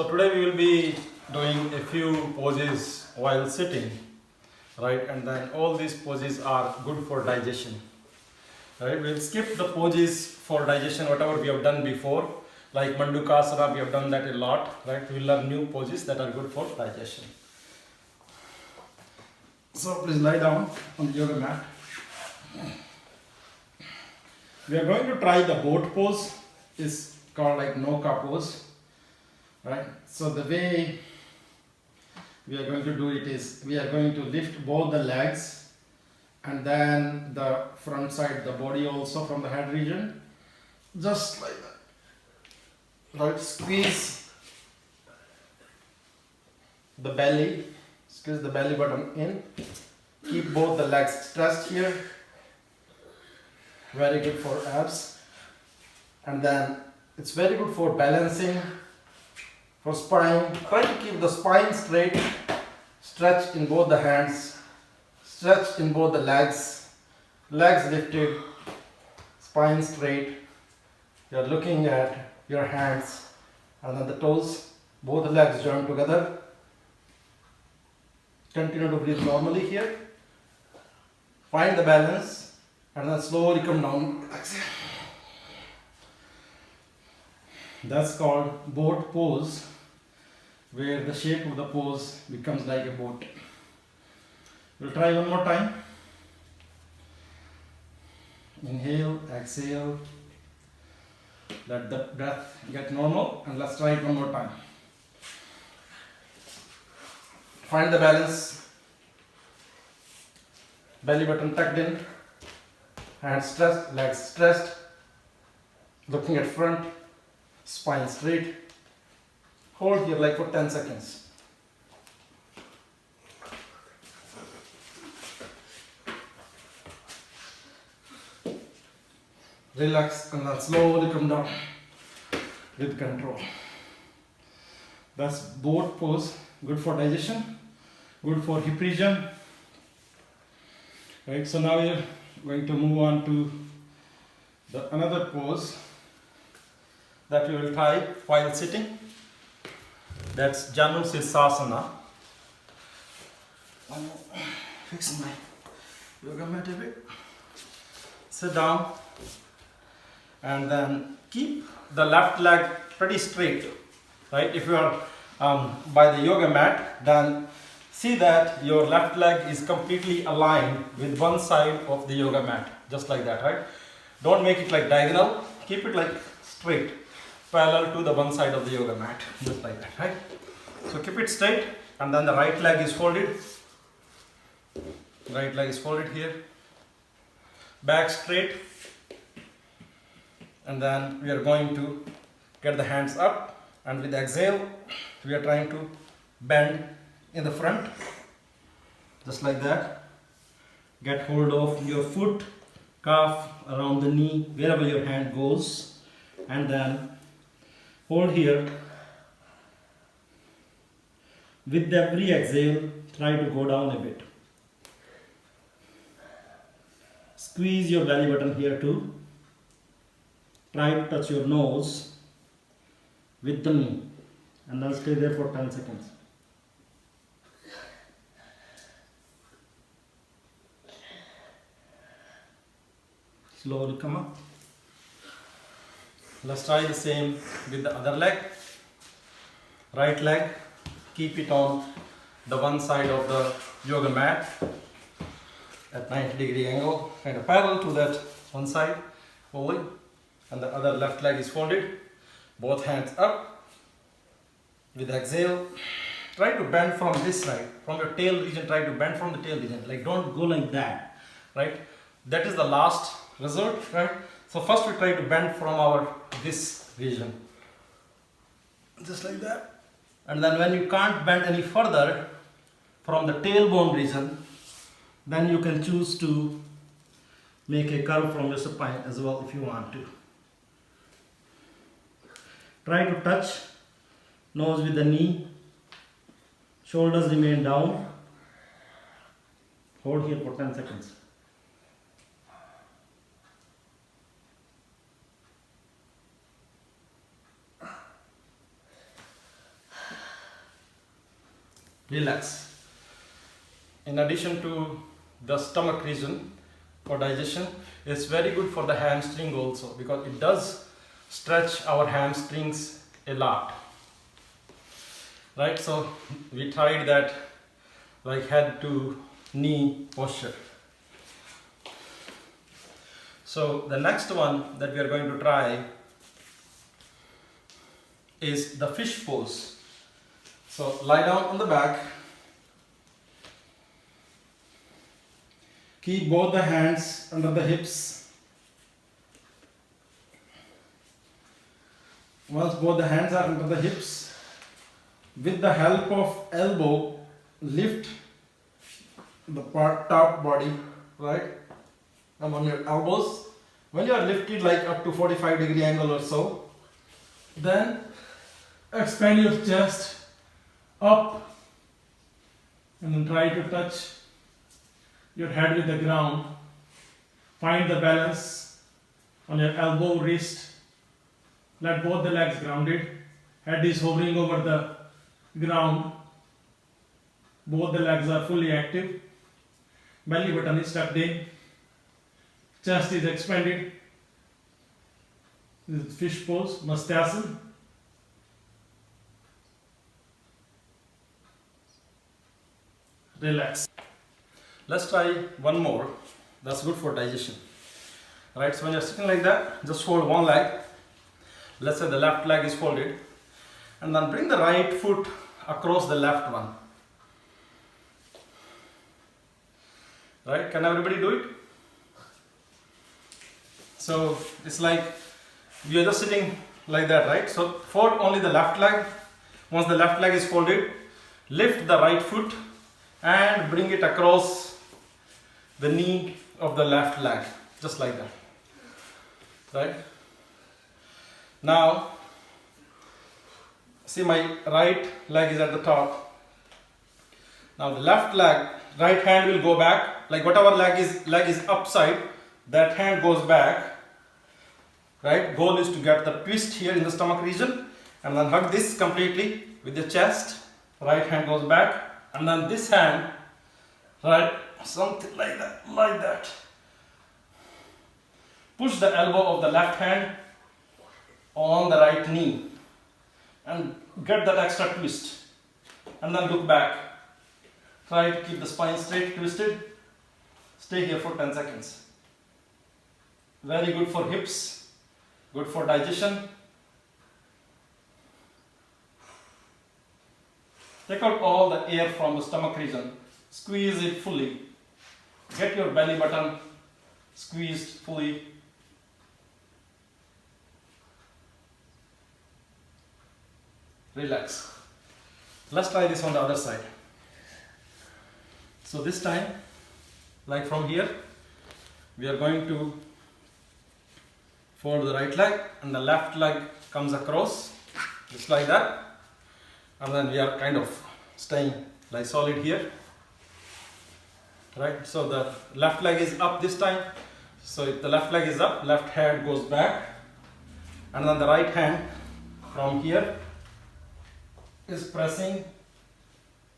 So today we will be doing a few poses while sitting, right? And then all these poses are good for digestion, right? We'll skip the poses for digestion, whatever we have done before, like Mandukasana, we have done that a lot, right? We'll learn new poses that are good for digestion. So please lie down on the yoga mat. We are going to try the boat pose. It's called like Noka pose. Right, so the way we are going to do it is we are going to lift both the legs and then the front side, the body also from the head region, just like that. Right, squeeze the belly, squeeze the belly button in, keep both the legs stretched here, very good for abs, and then it's very good for balancing. For spine, try to keep the spine straight, stretch in both the hands, stretch in both the legs, legs lifted, spine straight. You are looking at your hands and then the toes, both the legs joined together. Continue to breathe normally here. Find the balance and then slowly come down. That's called boat pose, where the shape of the pose becomes like a boat. We'll try one more time. Inhale, exhale, let the breath get normal, and let's try it one more time. Find the balance, belly button tucked in, hands stretched, legs stretched, looking at front, spine straight. Hold here like for 10 seconds. Relax and then slowly come down with control. That's boat pose, good for digestion, good for hip region. Right, so now we are going to move on to another pose that we will try while sitting. That's Janu Sirsasana. Fix my yoga mat a bit. Sit down and then keep the left leg pretty straight. Right? If you are by the yoga mat, then see that your left leg is completely aligned with one side of the yoga mat, just like that. Right? Don't make it like diagonal. Keep it like straight, parallel to the one side of the yoga mat, just like that, right? So keep it straight, and then the right leg is folded. Right leg is folded here. Back straight, and then we are going to get the hands up, and with exhale, we are trying to bend in the front, just like that. Get hold of your foot, calf, around the knee, wherever your hand goes, and then hold here. With every exhale, try to go down a bit. Squeeze your belly button here too. Try to touch your nose with the knee and then stay there for 10 seconds. Slowly come up. Let's try the same with the other leg. Right leg, keep it on the one side of the yoga mat at 90-degree angle, kind of parallel to that one side, holding, and the other left leg is folded, both hands up. With exhale, try to bend from this side, from your tail region, try to bend from the tail region, like don't go like that, right? That is the last resort, right? So first we try to bend from this region, just like that. And then when you can't bend any further from the tailbone region, then you can choose to make a curve from your spine as well if you want to. Try to touch nose with the knee, shoulders remain down. Hold here for 10 seconds. relax. In addition to the stomach region for digestion, it's very good for the hamstring also, because it does stretch our hamstrings a lot. Right, so we tried that like head to knee posture. So the next one that we are going to try is the fish pose. So lie down on the back, keep both the hands under the hips. Once both the hands are under the hips, with the help of elbow, lift the top body, right? Come on your elbows. When you are lifted like up to 45-degree angle or so, then expand your chest up and then try to touch your head with the ground. Find the balance on your elbow, wrist. Let both the legs grounded. Head is hovering over the ground. Both the legs are fully active. Belly button is tucked in. Chest is expanded. This is fish pose, Matsyasan. Relax. Let's try one more. That's good for digestion. Right, so when you're sitting like that, just fold one leg. Let's say the left leg is folded. And then bring the right foot across the left one. Right, can everybody do it? So it's like you're just sitting like that, right? So fold only the left leg. Once the left leg is folded, lift the right foot and bring it across the knee of the left leg, just like that. Right? Now, see my right leg is at the top. Now the left leg, right hand will go back, like whatever leg is upside, that hand goes back. Right? Goal is to get the twist here in the stomach region and then hug this completely with the chest. Right hand goes back and then this hand, right, something like that. Push the elbow of the left hand on the right knee and get that extra twist and then look back. Try to keep the spine straight, twisted. Stay here for 10 seconds. Very good for hips. Good for digestion. Take out all the air from the stomach region. Squeeze it fully. Get your belly button squeezed fully. Relax. Let's try this on the other side. So this time, like from here, we are going to fold the right leg and the left leg comes across, just like that. And then we are kind of staying like solid here. Right, so the left leg is up this time. So if the left leg is up, left hand goes back. And then the right hand from here is pressing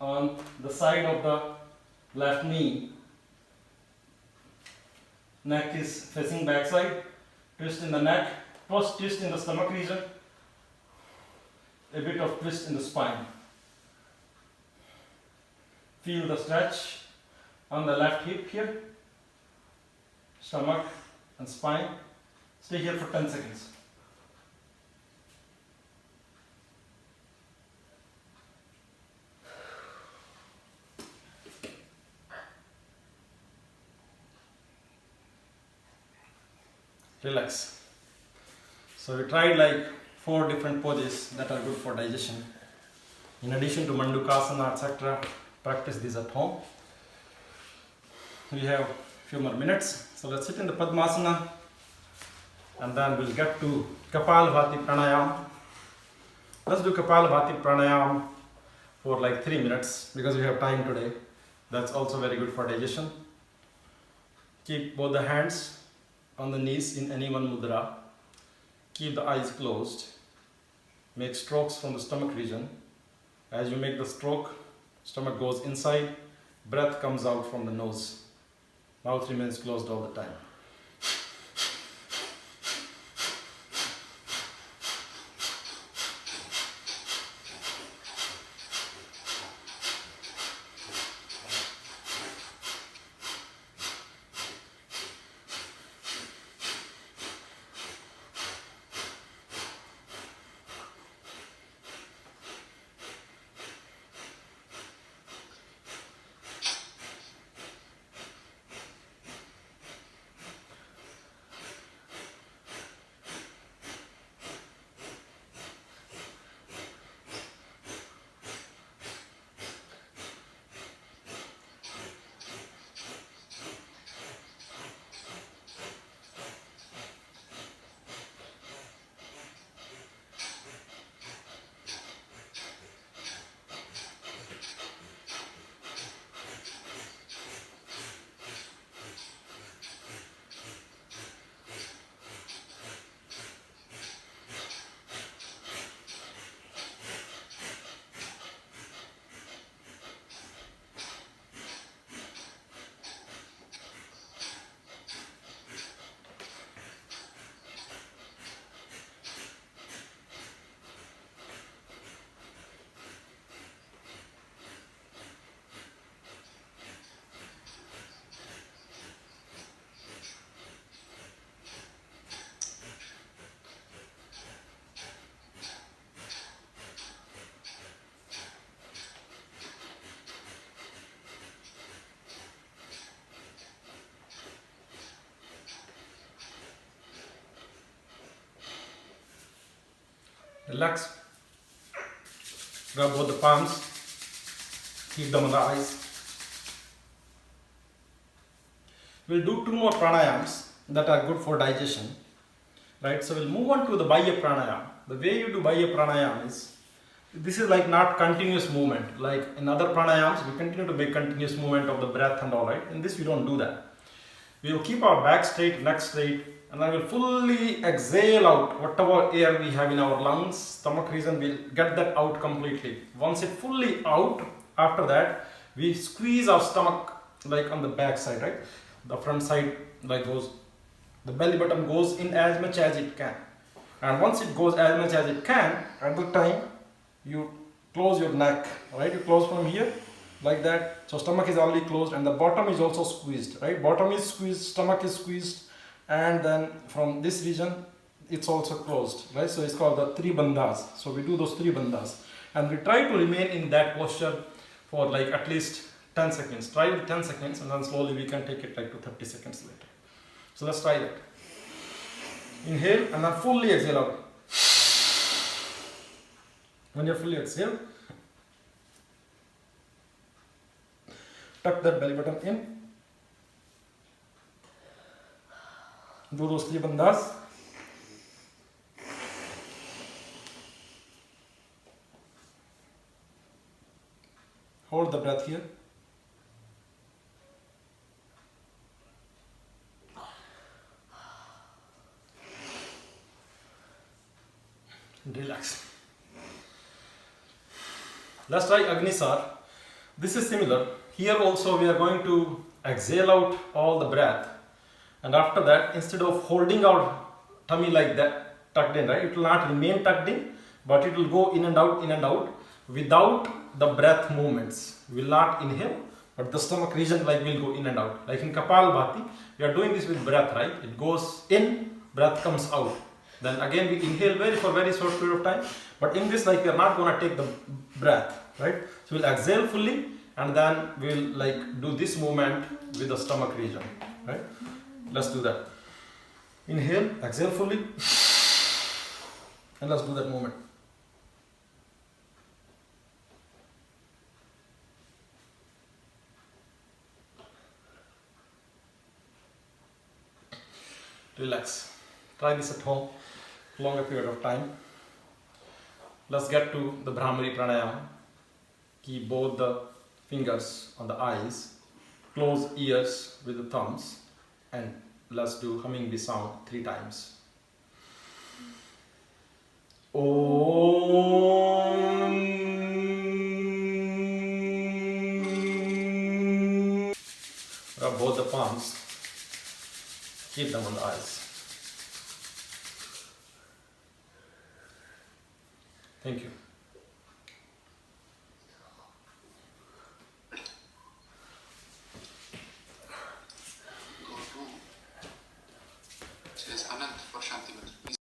on the side of the left knee. Neck is facing backside. Twist in the neck, twist in the stomach region, a bit of twist in the spine. Feel the stretch on the left hip here, stomach and spine. Stay here for 10 seconds. Relax. So we tried like 4 different poses that are good for digestion. In addition to Mandukasana, etc., practice these at home. We have a few more minutes. So let's sit in the Padmasana and then we'll get to Kapalabhati Pranayam. Let's do Kapalabhati Pranayam for like 3 minutes because we have time today. That's also very good for digestion. Keep both the hands on the knees in any one mudra. Keep the eyes closed. Make strokes from the stomach region. As you make the stroke, Stomach goes inside, breath comes out from the nose. Mouth remains closed all the time. Relax. Rub both the palms. Keep them on the eyes. We'll do 2 more pranayams that are good for digestion. Right? So we'll move on to the Bhaya pranayam. The way you do Bhaya pranayam is, this is like not continuous movement. Like in other pranayams, we continue to make continuous movement of the breath and all, right? In this, we don't do that. We will keep our back straight, neck straight, and I will fully exhale out whatever air we have in our lungs, stomach region, we'll get that out completely. Once it's fully out, after that, we squeeze our stomach like on the back side, right? The front side like goes, the belly button goes in as much as it can. And once it goes as much as it can, at the time, you close your neck, right? You close from here, like that. So stomach is already closed and the bottom is also squeezed, right? Bottom is squeezed, stomach is squeezed, and then from this region it's also closed, right? So it's called the 3 bandhas. So we do those 3 bandhas and we try to remain in that posture for like at least 10 seconds. Try with 10 seconds and then slowly we can take it like to 30 seconds later. So let's try that. Inhale and then fully exhale out. When you're fully exhale, tuck that belly button in. Do those 3 bandhas. Hold the breath here. And relax. Let's try Agnisar. This is similar. Here also we are going to exhale out all the breath. And after that, instead of holding our tummy like that, tucked in, right? It will not remain tucked in, but it will go in and out without the breath movements. We will not inhale, but the stomach region like will go in and out. Like in Kapalbhati, we are doing this with breath, right? It goes in, breath comes out. Then again we inhale for very short period of time. But in this, like we are not going to take the breath, right? So we'll exhale fully and then we'll like do this movement with the stomach region, right? Let's do that. Inhale, exhale fully, and let's do that movement. Relax. Try this at home, longer period of time. Let's get to the Brahmari Pranayama. Keep both the fingers on the eyes, close ears with the thumbs, and let's do humming the sound 3 times. Om. Rub both the palms. Keep them on the eyes. Thank you.